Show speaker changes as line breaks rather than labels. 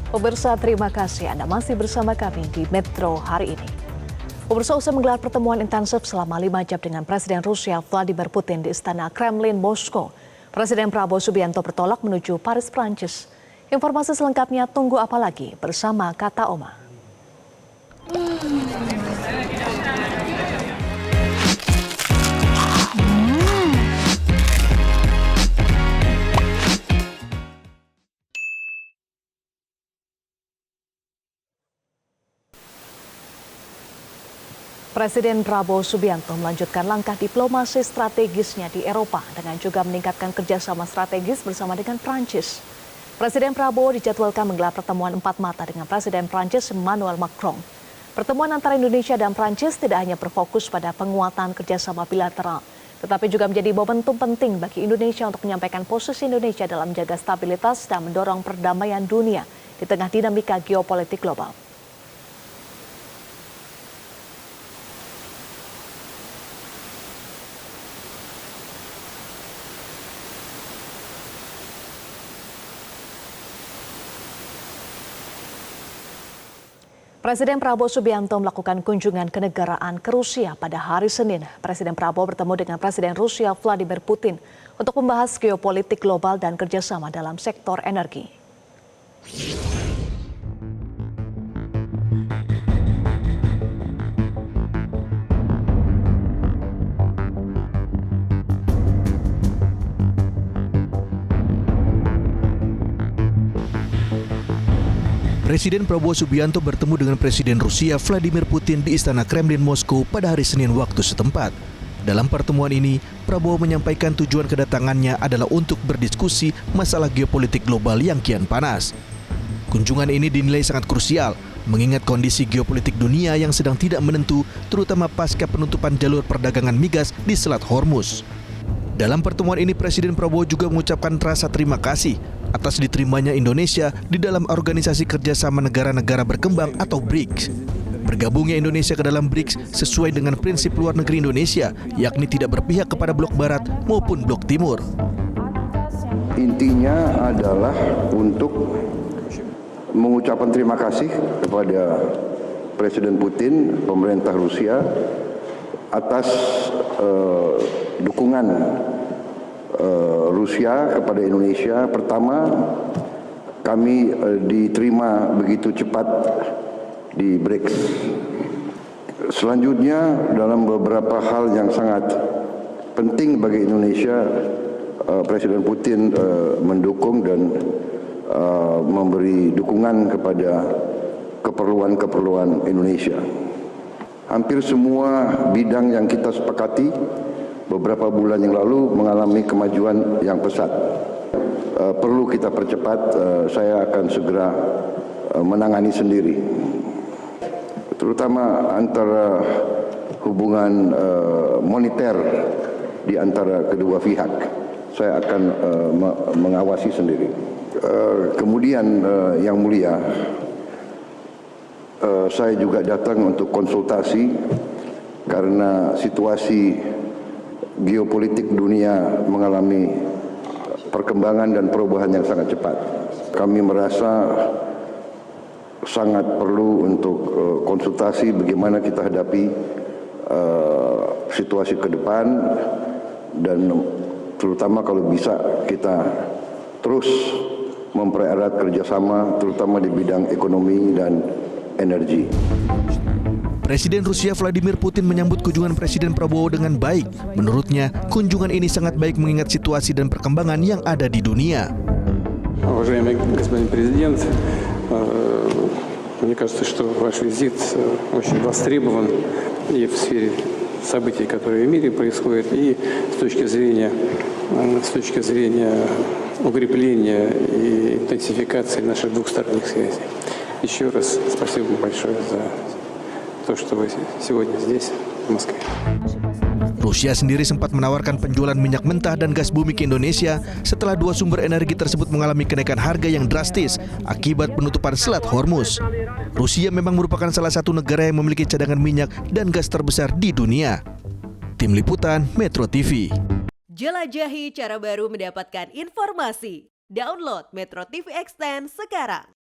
Pemirsa, terima kasih Anda masih bersama kami di Metro hari ini. Pemirsa, usai menggelar pertemuan intensif selama 5 jam dengan Presiden Rusia Vladimir Putin di Istana Kremlin, Moskow, Presiden Prabowo Subianto bertolak menuju Paris, Prancis. Informasi selengkapnya tunggu apa lagi bersama Kata Oma. Presiden Prabowo Subianto melanjutkan langkah diplomasi strategisnya di Eropa dengan juga meningkatkan kerjasama strategis bersama dengan Prancis. Presiden Prabowo dijadwalkan menggelar pertemuan 4 mata dengan Presiden Prancis Emmanuel Macron. Pertemuan antara Indonesia dan Prancis tidak hanya berfokus pada penguatan kerjasama bilateral, tetapi juga menjadi momentum penting bagi Indonesia untuk menyampaikan posisi Indonesia dalam menjaga stabilitas dan mendorong perdamaian dunia di tengah dinamika geopolitik global. Presiden Prabowo Subianto melakukan kunjungan kenegaraan ke Rusia pada hari Senin. Presiden Prabowo bertemu dengan Presiden Rusia Vladimir Putin untuk membahas geopolitik global dan kerjasama dalam sektor energi.
Presiden Prabowo Subianto bertemu dengan Presiden Rusia Vladimir Putin di Istana Kremlin, Moskow pada hari Senin waktu setempat. Dalam pertemuan ini, Prabowo menyampaikan tujuan kedatangannya adalah untuk berdiskusi masalah geopolitik global yang kian panas. Kunjungan ini dinilai sangat krusial, mengingat kondisi geopolitik dunia yang sedang tidak menentu, terutama pasca penutupan jalur perdagangan migas di Selat Hormuz. Dalam pertemuan ini, Presiden Prabowo juga mengucapkan rasa terima kasih atas diterimanya Indonesia di dalam Organisasi Kerjasama Negara-Negara Berkembang atau BRICS. Bergabungnya Indonesia ke dalam BRICS sesuai dengan prinsip luar negeri Indonesia, yakni tidak berpihak kepada blok barat maupun blok timur.
Intinya adalah untuk mengucapkan terima kasih kepada Presiden Putin, pemerintah Rusia, atas dukungan Rusia kepada Indonesia. Pertama, kami diterima begitu cepat di BRICS. Selanjutnya, dalam beberapa hal yang sangat penting bagi Indonesia, Presiden Putin mendukung dan memberi dukungan kepada keperluan-keperluan Indonesia. Hampir semua bidang yang kita sepakati beberapa bulan yang lalu mengalami kemajuan yang pesat. Perlu kita percepat, saya akan segera menangani sendiri. Terutama antara hubungan moneter di antara kedua pihak. Saya akan mengawasi sendiri. Kemudian yang mulia, saya juga datang untuk konsultasi karena situasi geopolitik dunia mengalami perkembangan dan perubahan yang sangat cepat. Kami merasa sangat perlu untuk konsultasi bagaimana kita hadapi situasi ke depan, dan terutama kalau bisa kita terus mempererat kerjasama terutama di bidang ekonomi dan energi.
Presiden Rusia Vladimir Putin menyambut kunjungan Presiden Prabowo dengan baik. Menurutnya, kunjungan ini sangat baik mengingat situasi dan perkembangan yang ada di dunia.
Уважаемый господин президент, мне кажется, что ваш визит очень востребован и в сфере событий, которые в мире происходят, и с точки зрения укрепления и интенсификации наших двухсторонних связей. Еще раз спасибо большое за то, что вы сегодня здесь, в Москве.
Rusia sendiri sempat menawarkan penjualan minyak mentah dan gas bumi ke Indonesia setelah dua sumber energi tersebut mengalami kenaikan harga yang drastis akibat penutupan Selat Hormuz. Rusia memang merupakan salah satu negara yang memiliki cadangan minyak dan gas terbesar di dunia. Tim Liputan Metro TV.
Jelajahi cara baru mendapatkan informasi. Download Metro TV Extend sekarang.